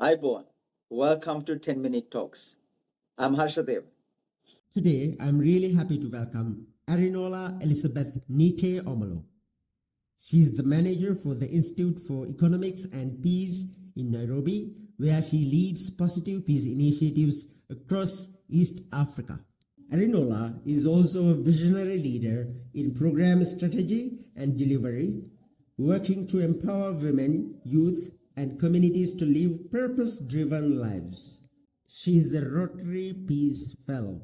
Hi, Bon. Welcome to 10-Minute Talks. I'm Harshadeva. Today, I'm really happy to welcome Arinolah Elizabeth-Nite Omollo. She's the manager for the Institute for Economics and Peace in Nairobi, where she leads positive peace initiatives across East Africa. Arinola is also a visionary leader in program strategy and delivery, working to empower women, youth, and communities to live purpose driven lives. She is a Rotary Peace Fellow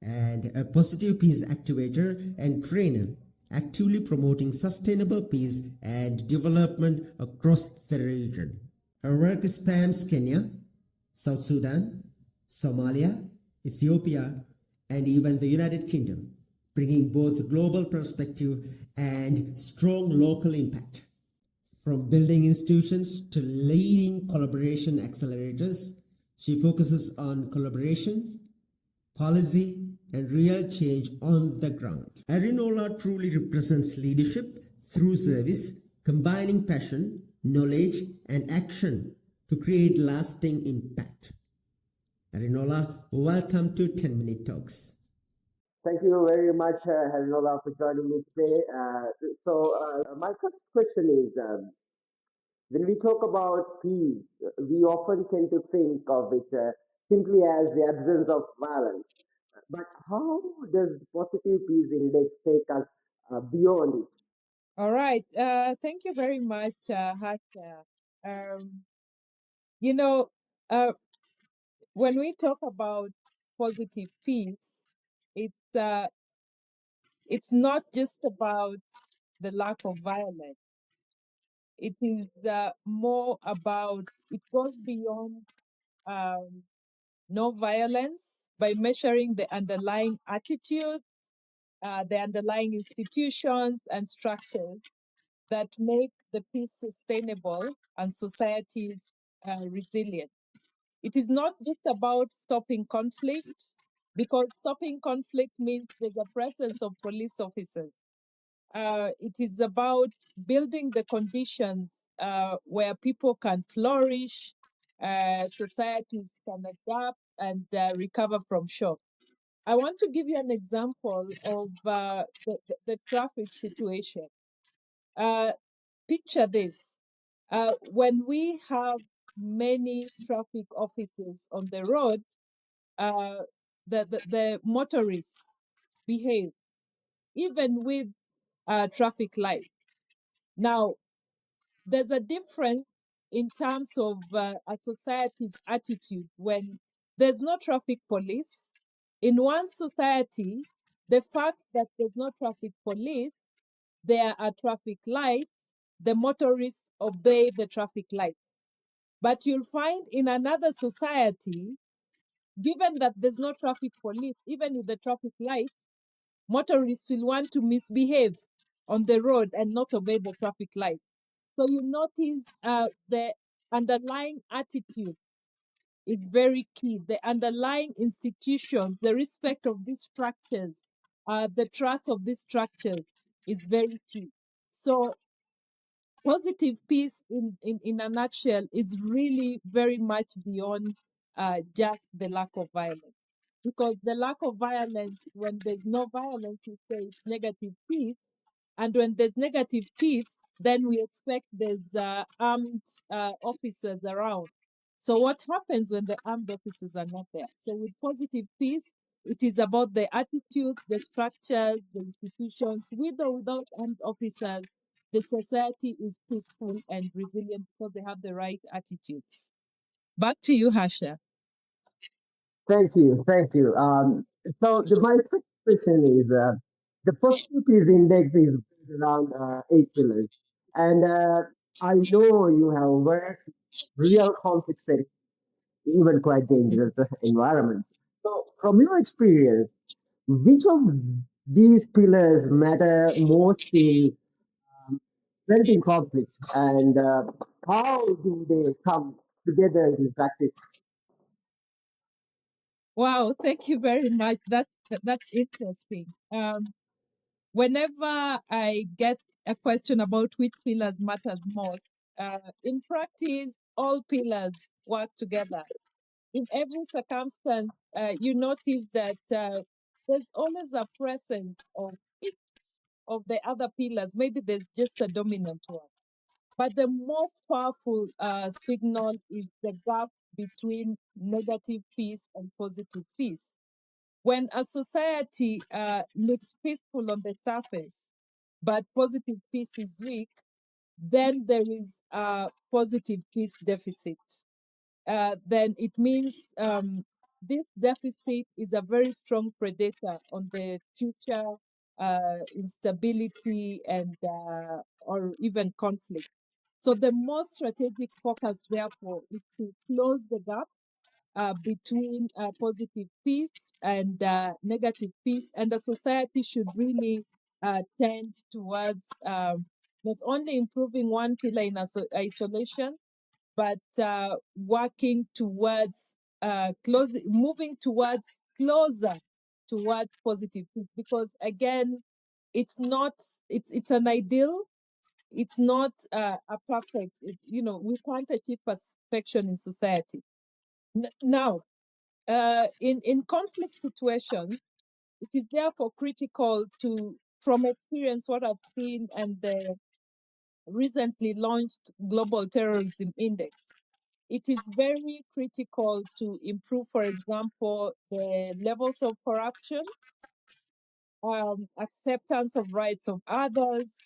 and a positive peace activator and trainer, actively promoting sustainable peace and development across the region. Her work spans Kenya, South Sudan, Somalia, Ethiopia, and even the United Kingdom, bringing both global perspective and strong local impact. From building institutions to leading collaboration accelerators, she focuses on collaborations, policy, and real change on the ground. Arinola truly represents leadership through service, combining passion, knowledge, and action to create lasting impact. Arinola, welcome to 10 Minute Talks. Thank you very much, Harinolah, for joining me today. My first question is when we talk about peace, we often tend to think of it simply as the absence of violence. But how does positive peace index take us beyond it? All right. Thank you very much, Hasha. Um, you know, uh, when we talk about positive peace, it's uh, it's not just about the lack of violence. It is more about it goes beyond um, no violence by measuring the underlying attitude, the underlying institutions and structures that make the peace sustainable and societies resilient. It is not just about stopping conflict, because stopping conflict means there's a presence of police officers. It is about building the conditions where people can flourish, societies can adapt and recover from shock. I want to give you an example of the traffic situation. Uh, Picture this. When we have many traffic officers on the road, uh, the motorists behave, even with traffic light. Now, there's a difference in terms of a society's attitude when there's no traffic police. In one society, the fact that there's no traffic police, there are traffic lights, the motorists obey the traffic light. But you'll find in another society, given that there's no traffic police, even with the traffic lights, motorists will want to misbehave on the road and not obey the traffic light. So you notice the underlying attitude is very key. The underlying institutions, the respect of these structures, the trust of these structures is very key. So positive peace in a nutshell is really very much beyond just the lack of violence. Because the lack of violence, when there's no violence, we say it's negative peace. And when there's negative peace, then we expect there's armed officers around. So what happens when the armed officers are not there? So with positive peace, it is about the attitude, the structures, the institutions, with or without armed officers. The society is peaceful and resilient because they have the right attitudes. Back to you, Hasha. Thank you, thank you. My second question is the positive peace index is based around eight pillars, and I know you have worked real conflict settings, even quite dangerous environments. So, from your experience, which of these pillars matter most in preventing conflicts, and how do they come together in practice? Wow, thank you very much. That's interesting. Whenever I get a question about which pillars matters most, in practice, all pillars work together. In every circumstance, you notice that there's always a presence of each of the other pillars. Maybe there's just a dominant one. But the most powerful signal is the gap between negative peace and positive peace. When a society looks peaceful on the surface, but positive peace is weak, then there is a positive peace deficit. Then it means this deficit is a very strong predator on the future instability and or even conflict. So the most strategic focus, therefore, is to close the gap between positive peace and negative peace, and the society should really tend towards not only improving one pillar in isolation, but working towards moving towards closer towards positive peace. Because again, it's not it's an ideal. It's not a perfect. We can't achieve perfection in society. Now, in conflict situations, it is therefore critical to, from experience, what I've seen and the recently launched Global Terrorism Index. It is very critical to improve, for example, the levels of corruption, acceptance of rights of others,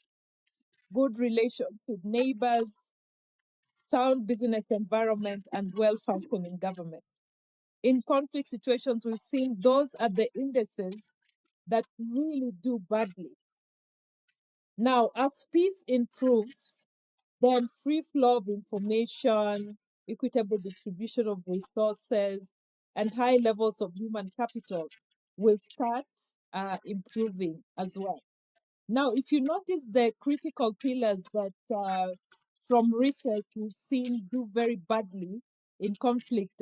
good relations with neighbors, sound business environment, and well-functioning government. In conflict situations, we've seen those are the indices that really do badly. Now, as peace improves, then free flow of information, equitable distribution of resources, and high levels of human capital will start improving as well. Now, if you notice the critical pillars that from research we've seen do very badly in conflict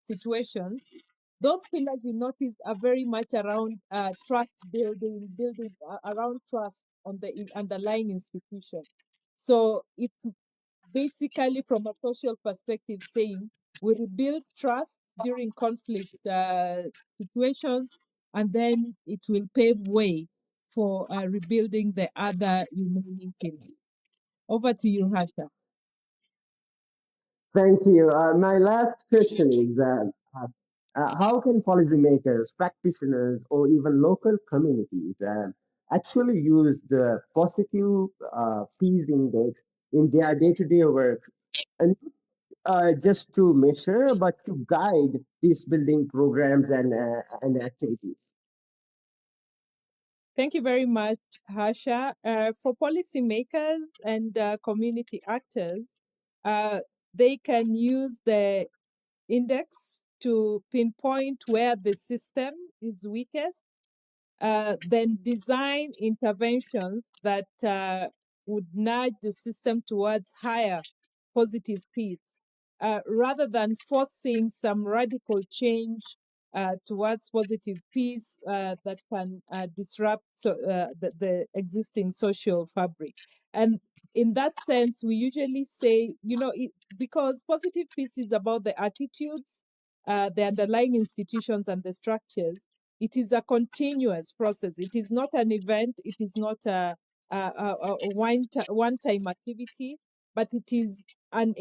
situations, those pillars you notice are very much around trust building around trust on the underlying institution. So it's basically from a social perspective saying we rebuild trust during conflict situations, and then it will pave way for rebuilding the other remaining pillars. Over to you, Harsha. Thank you. My last question is how can policymakers, practitioners, or even local communities actually use the positive peace index in their day-to-day work, and just to measure, but to guide these building programs and activities? Thank you very much, Harsha. For policymakers and community actors, they can use the index to pinpoint where the system is weakest, then design interventions that would nudge the system towards higher positive peace, rather than forcing some radical change towards positive peace that can disrupt the existing social fabric. And in that sense, we usually say, because positive peace is about the attitudes, the underlying institutions, and the structures. It is a continuous process. It is not an event. It is not a one-time activity, but it's an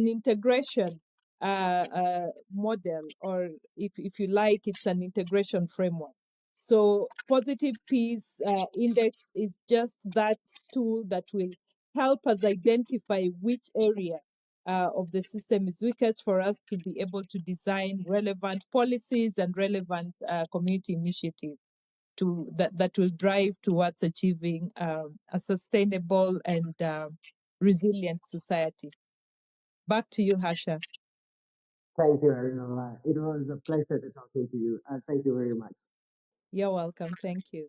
integration model, or if you like, it's an integration framework. So positive peace index is just that tool that will help us identify which area of the system is weakest for us to be able to design relevant policies and relevant community initiatives that will drive towards achieving a sustainable and resilient society. Back to you, Harsha. Thank you, Arinolah. It was a pleasure to talking to you. Thank you very much. You're welcome. Thank you.